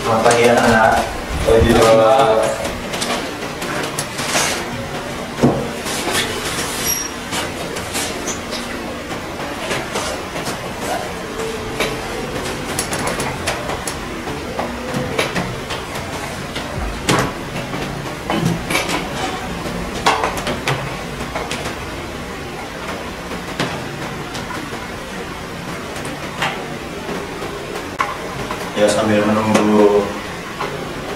Selamat pagi anak-anak. Pagi Pak. Ya, sambil menunggu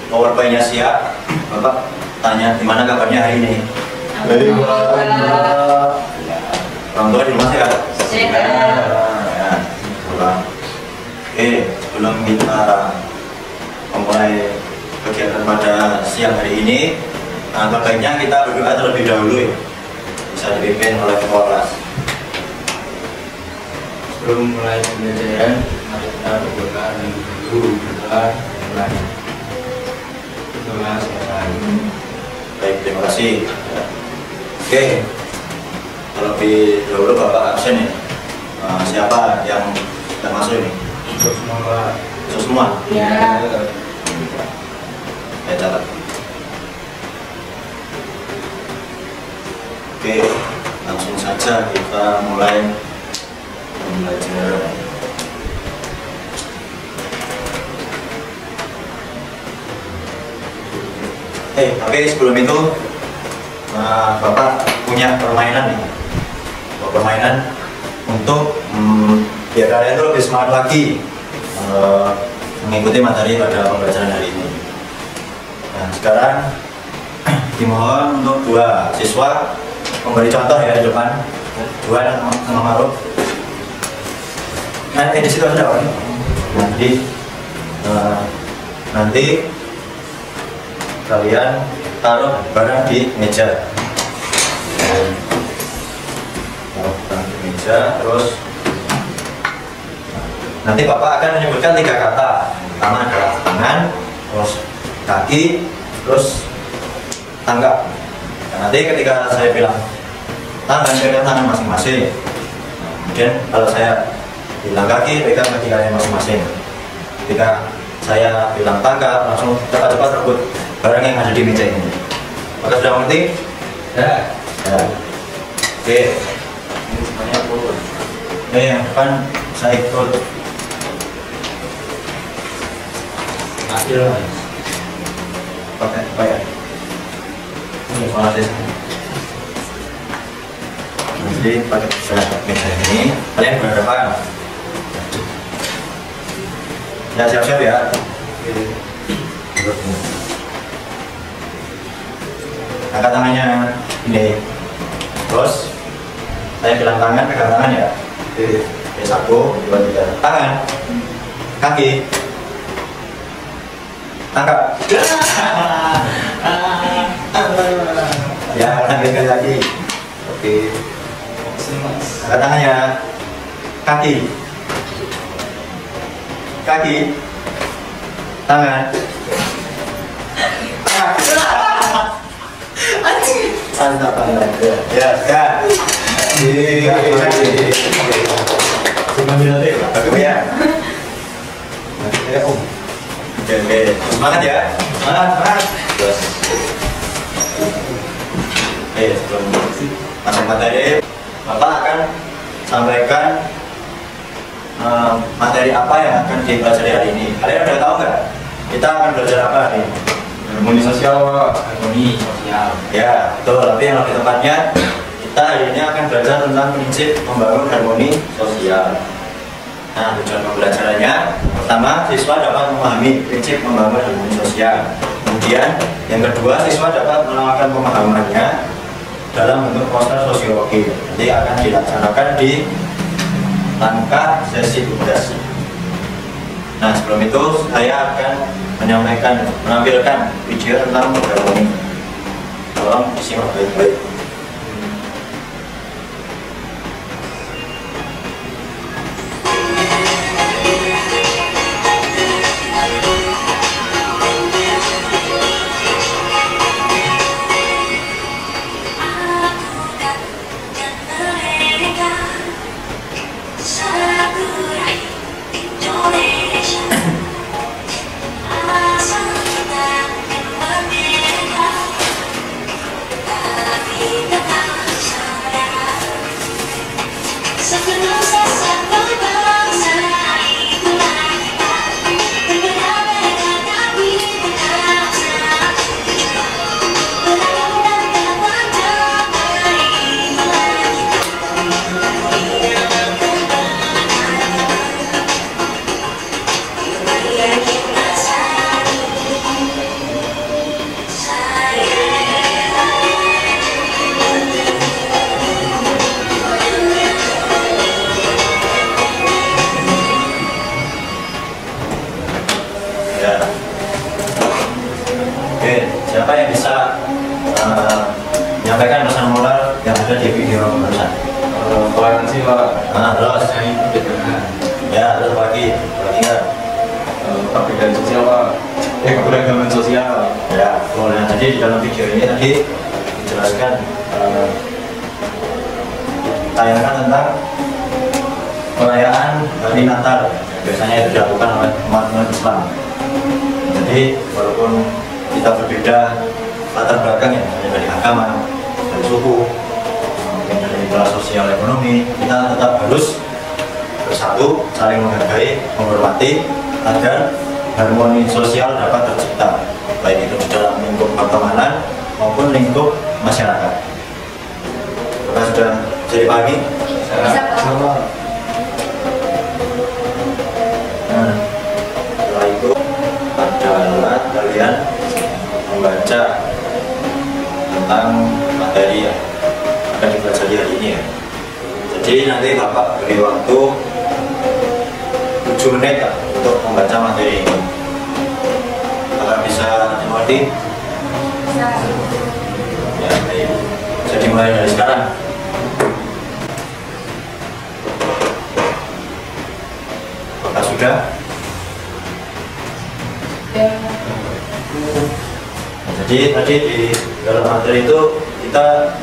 PowerPoint-nya siap, Bapak tanya gimana kabarnya hari ini? Baik Pak. Orang tua di rumah sehat? Sehat. Ya, pulang. Oke, sebelum kita memulai kegiatan pada siang hari ini, baiknya kita berdoa terlebih dahulu ya. Bisa dipimpin oleh kepala kelas. Sebelum mulai pembelajaran, mari kita berdoa dan guru berdoa mulai. Doa selesai. Baik, terima kasih. Oke, terlebih dahulu Bapak absen ya. Siapa yang tidak masuk ini? Untuk semua Pak. Masuk semua? Ya. Saya catat. Oke, langsung saja kita mulai pembelajaran. Tapi sebelum itu Bapak punya permainan nih. Permainan untuk biar kalian tuh lebih semangat lagi mengikuti materi pada pembelajaran hari ini. Nah, sekarang dimohon untuk dua siswa memberi contoh ya di depan. Dua dan sama Maruf. Nah, di situ ada apa? Nanti kalian taruh barang di meja. Taruh barang di meja, terus nanti Bapak akan menyebutkan 3 kata. Pertama adalah tangan, terus kaki, terus tanggap. Nah, nanti ketika saya bilang tangan, pegang tangan masing-masing. Nah, kemudian kalau saya bilang kaki, pegang kaki kalian masing-masing. Ketika saya bilang tanggap, langsung cepat-cepat rebut barang yang ada di meja ini. Apakah sudah mengerti? Ya. Ya. Oke. Ini semuanya apa? Yang depan saya ikut. Adil Mas. Pakai apa ya? Ini soal tes. Jadi pakai meja ini, kalian berhadapan. Ya, siap-siap ya. Angkat tangannya ini. Terus saya bilang tangan, pegang tangan ya. Oke, 1, 2, 3. Tangan, kaki, tangkap. Ya, lanjutkan lagi. Oke. Angkat tangannya, kaki, kaki, tangan. Mantap, mantap. Ya, ya. Cuma bilang bagus ya. Om. Oke, semangat ya. Semangat, semangat. Terus. Sebelum masuk materi, Bapak akan sampaikan materi apa yang akan dipelajari hari ini. Kalian udah tahu nggak? Kita akan belajar apa hari ini? Harmoni sosial Pak. Harmoni sosial. Ya, betul. Tapi yang lebih tepatnya, kita hari ini akan belajar tentang prinsip membangun harmoni sosial. Nah, tujuan pembelajarannya, pertama, siswa dapat memahami prinsip membangun harmoni sosial. Kemudian, yang kedua, siswa dapat menawarkan pemahamannya dalam bentuk poster sosiologi. Nanti akan dilaksanakan di langkah sesi tugas. Nah, sebelum itu saya akan menampilkan video tentang harmoni. Tolong disimak baik-baik. Ya, terus lagi nggak? Perbedaan sosial Pak. Keberagaman sosial. Ya, boleh. Jadi di dalam video ini tadi dijelaskan tayangan tentang perayaan hari Natal yang biasanya itu dilakukan oleh umat Islam. Jadi walaupun kita berbeda latar belakang ya, dari agama, dari suku, mungkin dari kelas sosial ekonomi, kita tetap harus bersatu, saling menghargai, menghormati agar harmoni sosial dapat tercipta, baik itu di dalam lingkup pertemanan maupun lingkup masyarakat. Apakah sudah jadi pahami? Sama. Nah, setelah itu adalah kalian membaca tentang materi yang akan dipelajari hari ini ya. Jadi nanti Bapak beri waktu 7 menit ya, untuk membaca materi ini. Apakah bisa dimengerti? Ya, baik. Jadi mulai dari sekarang. Apakah sudah? Jadi tadi di dalam materi itu kita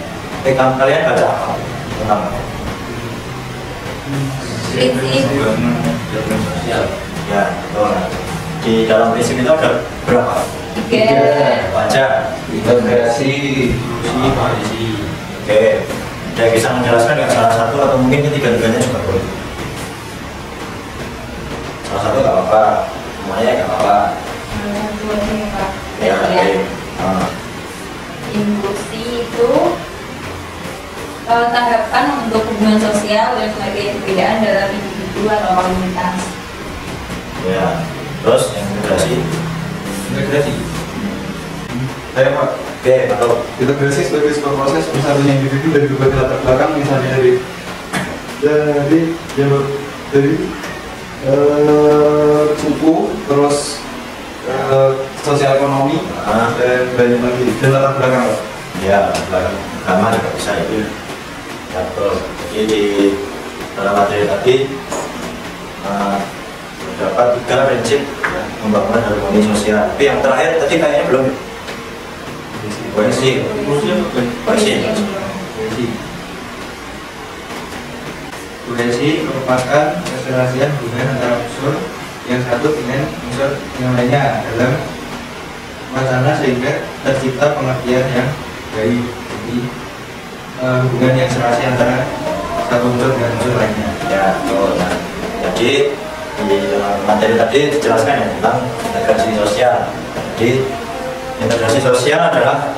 kalian baca apa? Tentang ya, betul. Di dalam prinsip itu ada berapa? 3. Baca, Integrasi, inklusi, koalisi. oke. Ada bisa menjelaskan nggak salah satu atau mungkin ketiga-tiganya juga boleh? Salah satu nggak apa-apa, semuanya nggak apa-apa. Ya, oke. Inklusi itu tahapan untuk hubungan sosial yang sebagai perbedaan dalam individu atau komunitas. Ya, terus yang integrasi? Integrasi. Saya Pak. Oke, betul. Integrasi sebagai sebuah proses bersatunya individu dari berbagai latar belakang, misalnya dari suku, terus sosial ekonomi, dan banyak lagi dan latar belakang Pak. Ya, belakang agama juga bisa itu. Ya, betul. Jadi di dalam materi tadi terdapat 3 prinsip ya, pembangunan harmoni sosial. Tapi yang terakhir tadi kayaknya belum. Koalisi. Koalisi merupakan keserasian hubungan antara unsur yang satu dengan unsur yang lainnya dalam wacana sehingga tercipta pengertian yang baik. Jadi hubungan yang serasi antara satu unsur dengan unsur lainnya. Ya, betul. Nah, jadi di dalam materi tadi dijelaskan ya tentang integrasi sosial. Jadi integrasi sosial adalah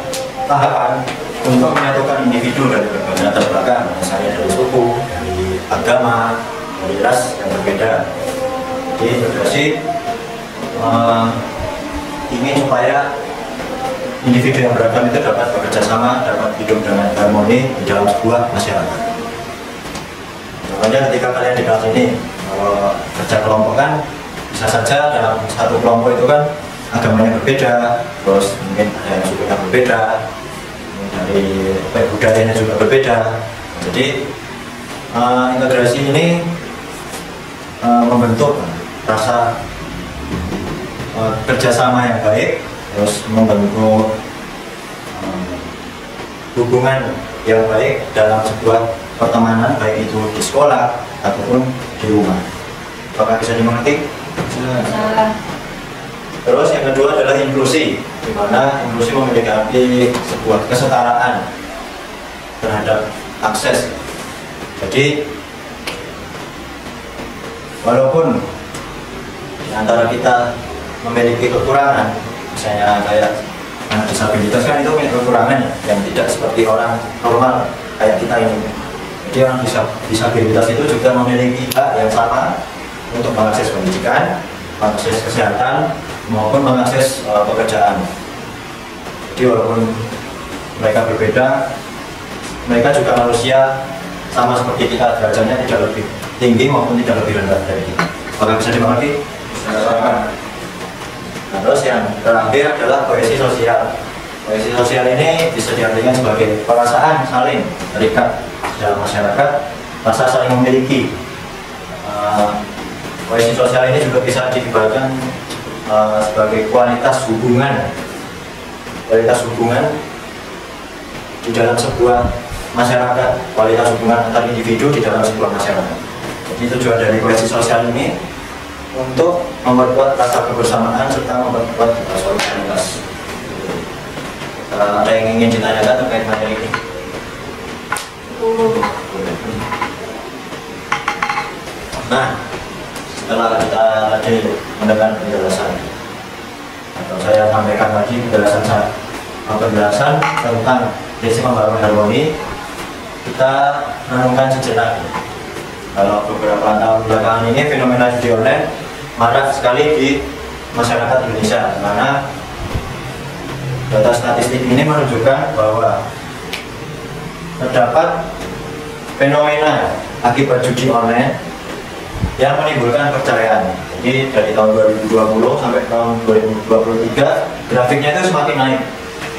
tahapan untuk menyatukan individu dari berbagai latar belakang, misalnya dari suku, dari agama, dari ras yang berbeda. Jadi integrasi ingin supaya individu yang beragam itu dapat bekerja sama, dapat hidup dengan harmoni di dalam sebuah masyarakat. Contohnya ketika kalian di kelas ini kerja kelompok kan bisa saja dalam satu kelompok itu kan agamanya berbeda, terus mungkin ada yang sukunya berbeda, dari budayanya juga berbeda. Jadi integrasi ini membentuk rasa kerjasama yang baik, terus membentuk hubungan yang baik dalam sebuah pertemanan, baik itu di sekolah ataupun di rumah. Apakah bisa dimengerti? Salah. Terus yang kedua adalah inklusi, di mana inklusi memiliki arti sebuah kesetaraan terhadap akses. Jadi walaupun di antara kita memiliki kekurangan, misalnya kayak disabilitas kan itu punya kekurangan yang tidak seperti orang normal kayak kita ini. Jadi orang disabilitas itu juga memiliki hak yang sama untuk mengakses pendidikan, mengakses kesehatan, maupun mengakses pekerjaan. Jadi walaupun mereka berbeda, mereka juga manusia sama seperti kita, derajatnya tidak lebih tinggi maupun tidak lebih rendah dari kita. Apakah bisa dimengerti? Nah, terus yang terakhir adalah kohesi sosial. Kohesi sosial ini bisa diartikan sebagai perasaan saling terikat dalam masyarakat, rasa saling memiliki, Kohesi sosial ini juga bisa diibaratkan sebagai kualitas hubungan di dalam sebuah masyarakat, kualitas hubungan antar individu di dalam sebuah masyarakat. Jadi tujuan dari kohesi sosial ini untuk memperkuat rasa kebersamaan serta memperkuat solidaritas. Ada yang ingin ditanyakan terkait materi ini? Nah, setelah kita tadi mendengar penjelasan, atau saya sampaikan lagi penjelasan tentang prinsip membangun harmoni, kita renungkan sejenak. Kalau beberapa tahun belakangan ini fenomena judi online marak sekali di masyarakat Indonesia, di mana data statistik ini menunjukkan bahwa terdapat fenomena akibat judi online yang menimbulkan perceraian. Jadi dari tahun 2020 sampai tahun 2023 grafiknya itu semakin naik.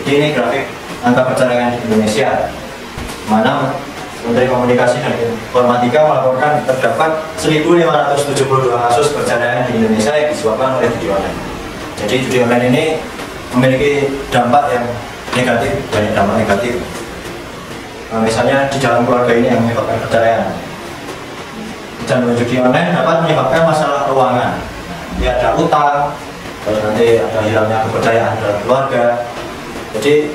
Jadi ini grafik angka perceraian di Indonesia, mana Menteri Komunikasi dan Informatika melaporkan terdapat 1.572 kasus perceraian di Indonesia yang disebabkan oleh judi online. Jadi judi online ini memiliki dampak yang negatif, banyak dampak negatif. Nah, misalnya di dalam keluarga ini yang menyebabkan perceraian. Dan judi online dapat menyebabkan masalah keuangan. Ya, ada utang, terus nanti ada hilangnya kepercayaan dalam keluarga. Jadi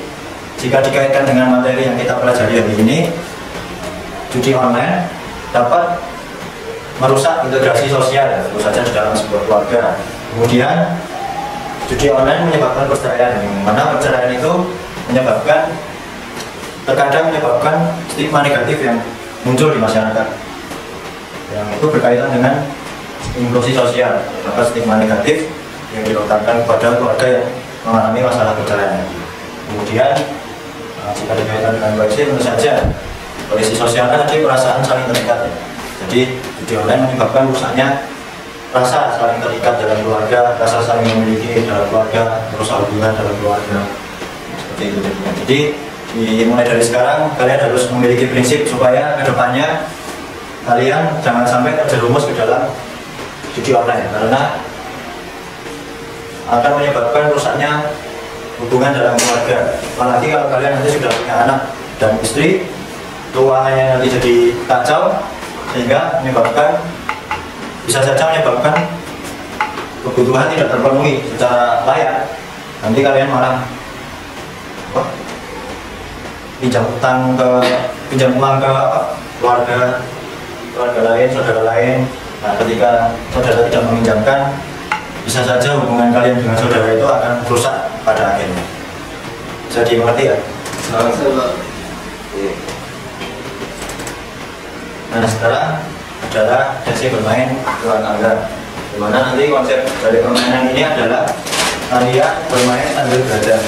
jika dikaitkan dengan materi yang kita pelajari hari ini, judi online dapat merusak integrasi sosial, tentu saja di dalam sebuah keluarga. Kemudian judi online menyebabkan perceraian, yang mana perceraian itu terkadang menyebabkan stigma negatif yang muncul di masyarakat, yang itu berkaitan dengan inklusi sosial, maka stigma negatif yang dilontarkan kepada keluarga yang mengalami masalah perceraian. Kemudian jika dikaitkan dengan kohesi, tentu saja kohesi sosial kan tadi perasaan saling terikat ya. Jadi judi online menyebabkan rusaknya rasa saling terikat dalam keluarga, rasa saling memiliki dalam keluarga, merusak hubungan dalam keluarga, seperti itu. Jadi mulai dari sekarang kalian harus memiliki prinsip supaya kedepannya kalian jangan sampai terjerumus ke dalam judi online, karena akan menyebabkan rusaknya hubungan dalam keluarga. Apalagi kalau kalian nanti sudah punya anak dan istri, keuangannya nanti jadi kacau, sehingga bisa saja menyebabkan kebutuhan tidak terpenuhi secara layak. Nanti kalian malah pinjam uang ke keluarga lain, saudara lain. Nah, ketika saudara tidak meminjamkan, bisa saja hubungan kalian dengan saudara itu akan rusak pada akhirnya. Bisa dimengerti ya? Nah, sekarang adalah sesi bermain luar tangga, dimana nanti konsep dari permainan ini adalah kalian bermain sambil belajar.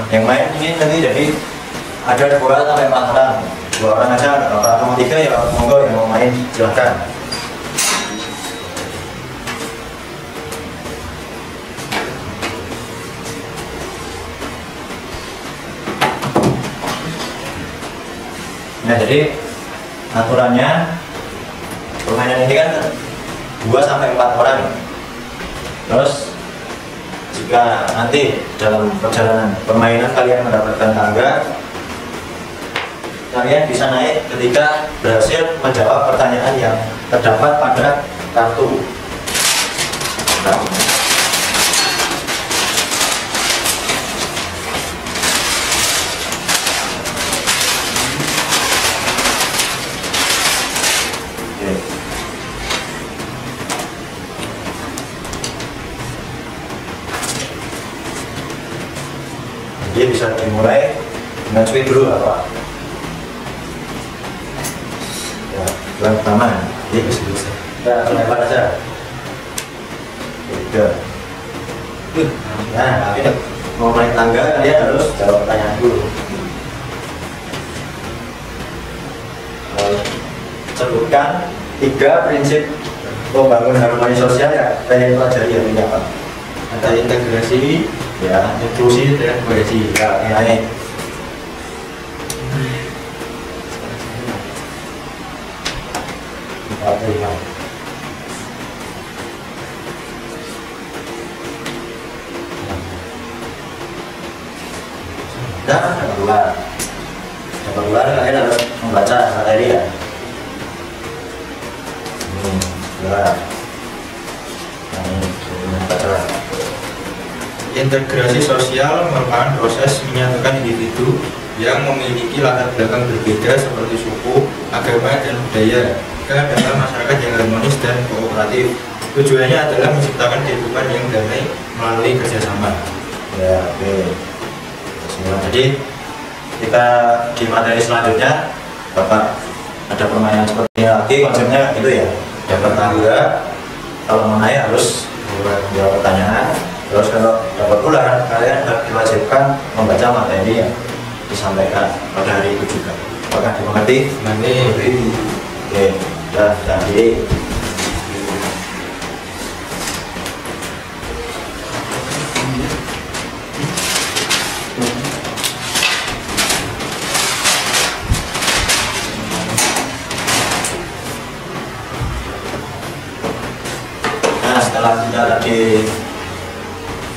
Yang main ini nanti jadi ada 2 sampai 4 orang, 2 orang aja, atau 3 ya monggo yang mau main silahkan. Nah, jadi aturannya permainan ini kan 2 sampai 4 orang. Terus jika nanti dalam perjalanan permainan kalian mendapatkan tangga, kalian bisa naik ketika berhasil menjawab pertanyaan yang terdapat pada kartu. Jadi bisa dimulai dengan swing dulu apa? Ya, yang pertama, jadi bisa. Kita lempar aja. 3. Nah, tapi mau naik tangga kalian harus jawab pertanyaan dulu. Sebutkan 3 prinsip membangun harmoni sosial ya pengen pelajari ya ini apa? Ada integrasi, Ya, inklusi, dan kohesi. ya, naik. Nah, yang kedua kalian harus membaca materi ya. Nah, ini baca. Integrasi sosial merupakan proses menyatukan individu yang memiliki latar belakang berbeda seperti suku, agama, dan budaya ke dalam masyarakat yang harmonis dan kooperatif. Tujuannya adalah menciptakan kehidupan yang damai melalui kerjasama. Ya, oke. Semua. Jadi kita di materi selanjutnya Bapak ada permainan seperti ini lagi, konsepnya itu ya. Yang pertama kalau mau naik harus jawab pertanyaan. Terus kalau dapat ular kalian diwajibkan membaca materi yang disampaikan pada hari itu juga. Apakah dimengerti? Nanti Oke, sudah jadi. Nah, setelah kita tadi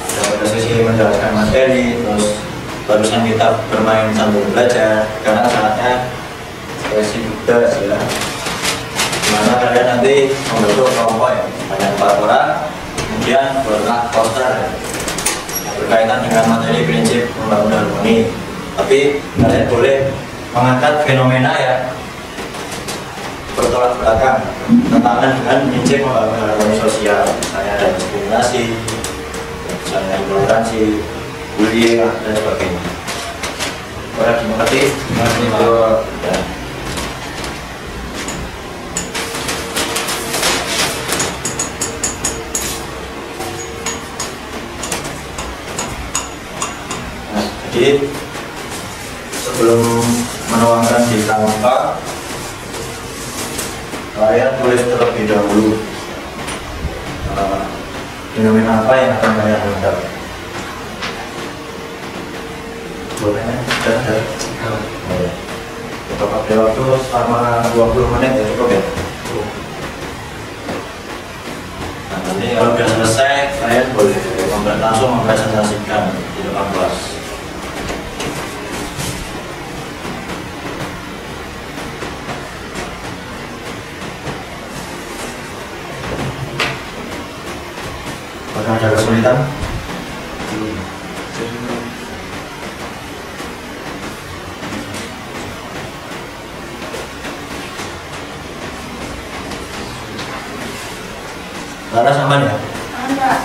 ada pada sesi menjelaskan materi, terus barusan kita bermain sambil belajar, karena saatnya sesi juga ya. Dimana kalian nanti membentuk kelompok ya, banyak 4 orang, kemudian buatlah poster ya, yang berkaitan dengan materi prinsip membangun harmoni. Tapi kalian boleh mengangkat fenomena ya bertolak belakang tentangan dengan prinsip membangun harmoni sosial, misalnya ada diskriminasi, misalnya intoleransi, bullying dan sebagainya. Boleh dimengerti? Ya. Nah, jadi sebelum menuangkan di kanvas, kalian tulis terlebih dahulu fenomena apa yang akan kalian hadap. Boleh ya? Sudah. Kita pakai waktu selama 20 menit ya, cukup ya? Nah, nanti kalau sudah selesai kalian boleh langsung mempresentasikan di depan kelas. Apakah ada kesulitan? Laras aman ya? Enggak.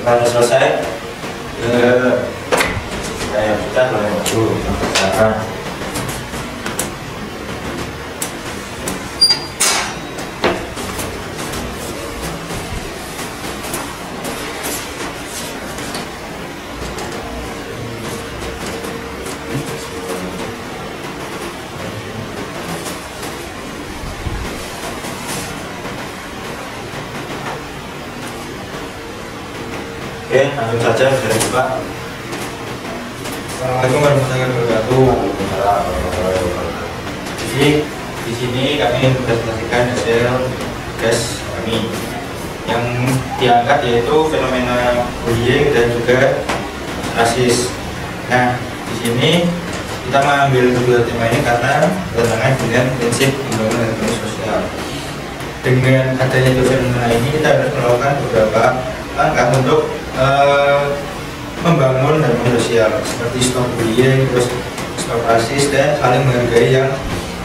Kalau selesai, saya sudah boleh maju. Silakan. Oke, langsung saja bisa dibuka. Assalamualaikum warahmatullahi wabarakatuh. Di sini kami mempresentasikan hasil tugas kami yang diangkat yaitu fenomena bullying dan juga rasis. Nah, di sini kita mengambil kedua tema ini karena bertentangan dengan prinsip pembangunan harmoni sosial. Dengan adanya dua fenomena ini kita harus melakukan beberapa langkah untuk membangun harmoni sosial seperti stop bullying, terus stop rasis, dan saling menghargai yang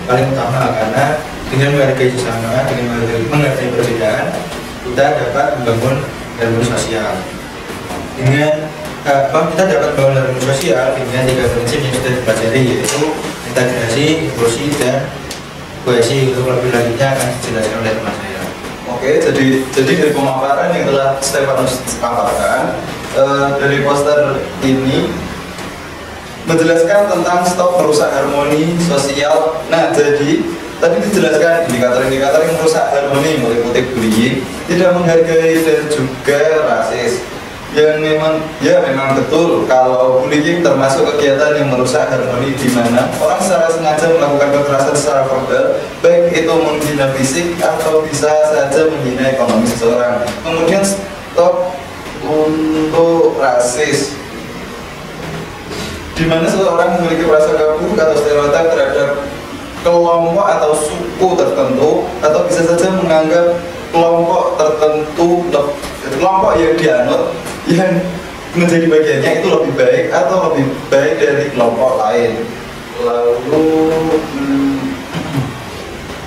paling utama, karena dengan menghargai sesama, dengan menghargai perbedaan, kita dapat membangun harmoni sosial. Dengan kita dapat membangun harmoni sosial dengan 3 prinsip yang sudah dipelajari, yaitu integrasi, inklusi, dan kohesi. Untuk lebih lanjutnya akan dijelaskan oleh teman saya. Oke, jadi dari pemaparan yang telah Stefanus paparkan, dari poster ini menjelaskan tentang stop merusak harmoni sosial. Nah, jadi tadi dijelaskan indikator-indikator yang merusak harmoni meliputi bullying, tidak menghargai dan juga rasis. Yang memang betul kalau bullying termasuk kegiatan yang merusak harmoni di mana orang secara sengaja melakukan kekerasan secara verbal, baik itu menghina fisik atau bisa saja menghina ekonomi seseorang. Kemudian stop untuk rasis, di mana seseorang memiliki prasangka buruk atau stereotip terhadap kelompok atau suku tertentu, atau bisa saja menganggap kelompok tertentu, kelompok yang dianut yang menjadi bagiannya itu lebih baik atau lebih baik dari kelompok lain. Lalu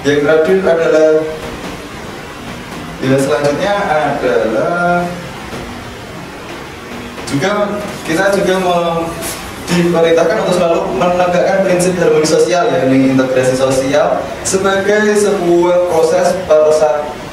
yang terakhir adalah selanjutnya adalah kita juga diperintahkan untuk selalu menegakkan prinsip harmoni sosial, yakni integrasi sosial sebagai sebuah proses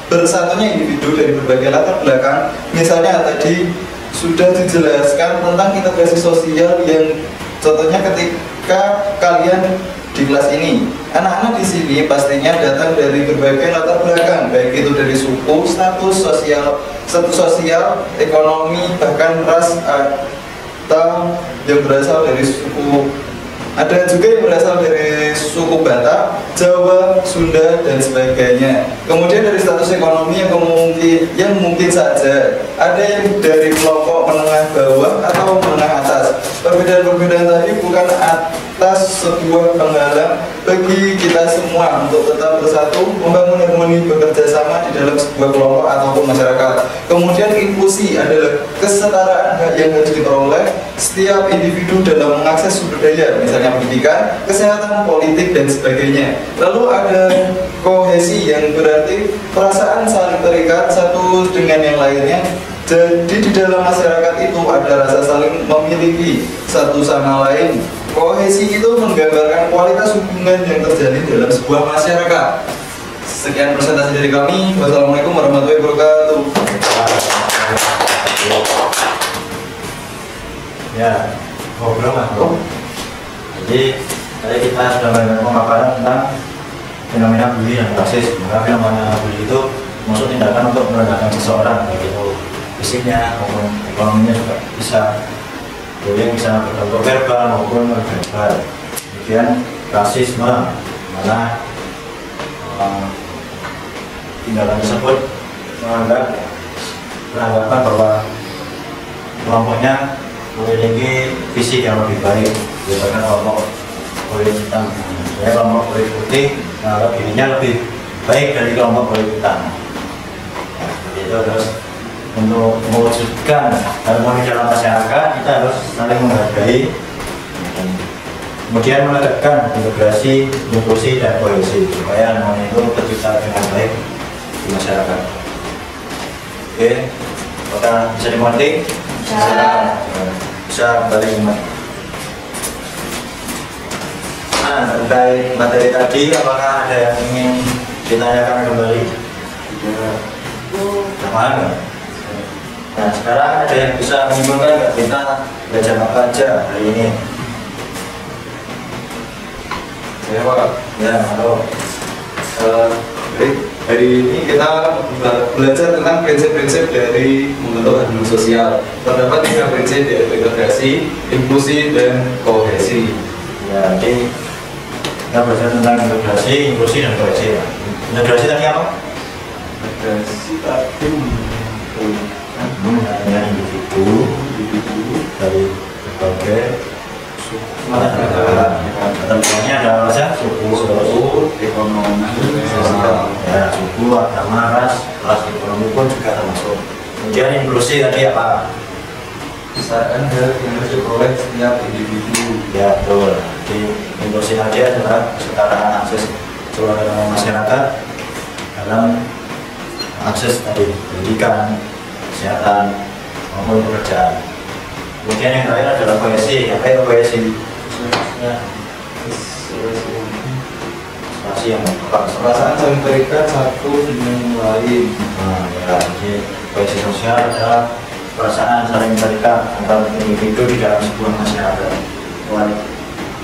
bersatunya individu dari berbagai latar belakang. Misalnya tadi sudah dijelaskan tentang integrasi sosial yang contohnya ketika kalian di kelas ini, anak-anak di sini pastinya datang dari berbagai latar belakang, baik itu dari suku, status sosial, ekonomi, bahkan ras, atau yang berasal dari suku. Ada juga yang berasal dari suku Batak, Jawa, Sunda, dan sebagainya. Kemudian dari status ekonomi yang mungkin saja ada yang dari kelompok menengah bawah atau menengah atas. Perbedaan-perbedaan tadi bukan atas sebuah penghalang bagi kita semua untuk tetap bersatu, membangun harmoni, bekerja sama di dalam sebuah kelompok ataupun masyarakat. Kemudian inklusi adalah kesetaraan hak yang harus diperoleh setiap individu dalam mengakses sumber daya, misalnya pendidikan, kesehatan, politik, dan sebagainya. Lalu ada kohesi yang berarti perasaan saling terikat satu dengan yang lainnya. Jadi di dalam masyarakat itu ada rasa saling memiliki satu sama lain. Kohesi itu menggambarkan kualitas hubungan yang terjalin dalam sebuah masyarakat. Sekian presentasi dari kami. Wassalamualaikum warahmatullahi wabarakatuh. Ya, ngobrol lah. Jadi tadi kita sudah mendengar pemaparan tentang fenomena bully dan rasis. Maka fenomena bully itu maksud tindakan untuk merendahkan seseorang, baik itu fisiknya maupun ekonominya juga bisa. Bullying bisa berbentuk verbal maupun non verbal. Kemudian rasisme, mana tindakan tersebut beranggapan bahwa kelompoknya memiliki fisik yang lebih baik dibandingkan kelompok kulit hitam. Saya kelompok kulit putih menganggap dirinya lebih baik dari kelompok kulit hitam. Ya, seperti itu. Terus untuk mewujudkan harmoni dalam masyarakat, kita harus saling menghargai, kemudian menegakkan integrasi, inklusi, dan kohesi supaya harmoni itu tercipta dengan baik di masyarakat. Oke, apakah bisa dimengerti? Bisa balik kembali. Nah, terkait materi tadi, apakah ada yang ingin ditanyakan kembali? Tidak. Nah, sekarang ada yang bisa menyimpulkan nggak kita belajar apa aja hari ini? Ya Pak. Ya, halo. Hari ini kita belajar tentang prinsip-prinsip dari membentuk harmoni sosial. Terdapat 3 prinsip, yaitu integrasi, inklusi, dan kohesi. Ya, jadi kita belajar tentang integrasi, inklusi, dan kohesi. Integrasi tadi apa? Integrasi tadi Hanya individu dari berbagai tentunya ada apa saja? Suku, ekonomi, sosial, ya, suku, agama, ras, ekonomi pun juga termasuk. Kemudian inklusi tadi apa? kesetaraan hak yang harus diperoleh setiap individu. Ya, betul. Di inklusi tadi adalah kesetaraan akses seluruh masyarakat dalam akses tadi pendidikan, kesehatan maupun pekerjaan. Kemudian yang terakhir adalah kohesi. Apa itu kohesi? Relasi yang apa? Perasaan saling terikat satu dengan yang lain. Nah, ya, jadi kohesi sosial adalah perasaan saling terikat antar individu di dalam sebuah masyarakat.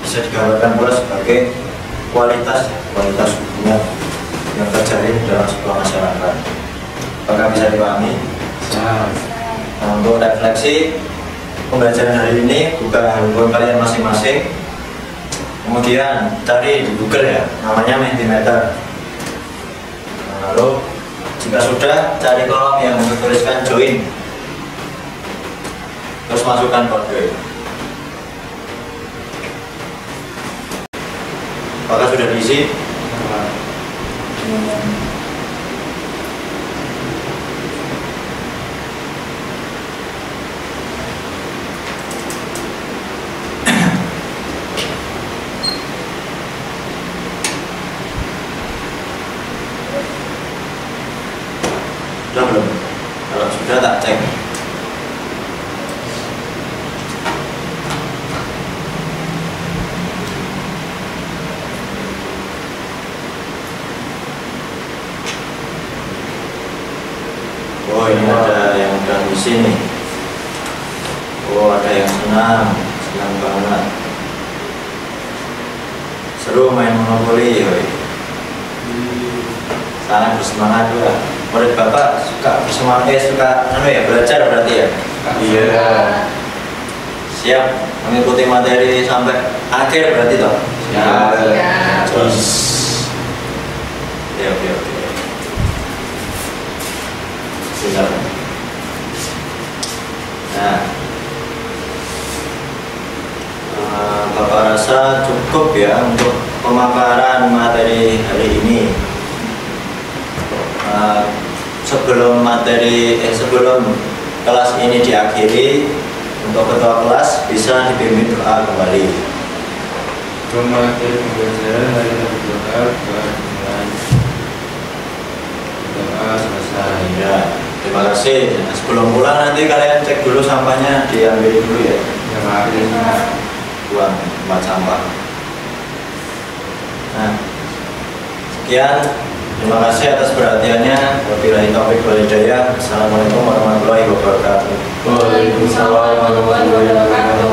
Bisa digambarkan pula sebagai kualitas hubungan yang terjalin dalam sebuah masyarakat. Apakah bisa dipahami? Nah, untuk refleksi pembelajaran hari ini buka handphone kalian masing-masing, kemudian cari di Google ya, namanya Mentimeter. Lalu jika sudah, cari kolom yang tuliskan join, terus masukkan kode. Apakah sudah diisi? Sudah belum? Kalau sudah tak cek. Oh, ini ada yang udah di sini. Oh, ada yang senang banget. Seru main monopoli, yoi. Sangat bersemangat juga. Murid bapak suka bersemangat, suka belajar berarti ya? Iya. Siap mengikuti materi sampai akhir berarti toh? Siap. Oke. Silakan. Nah, bapak rasa cukup ya untuk pemaparan materi hari ini. Sebelum kelas ini diakhiri, untuk ketua kelas bisa dipimpin doa kembali. Materi pembelajaran hari ini berdoa dengan doa selesai. Ya, terima kasih. Sebelum pulang nanti kalian cek dulu sampahnya, diambil dulu ya. Buang tempat sampah. Nah, sekian. Terima kasih atas perhatiannya. Wabillahi taufiq wal hidayah. Assalamualaikum warahmatullahi wabarakatuh. Waalaikumsalam warahmatullahi wabarakatuh.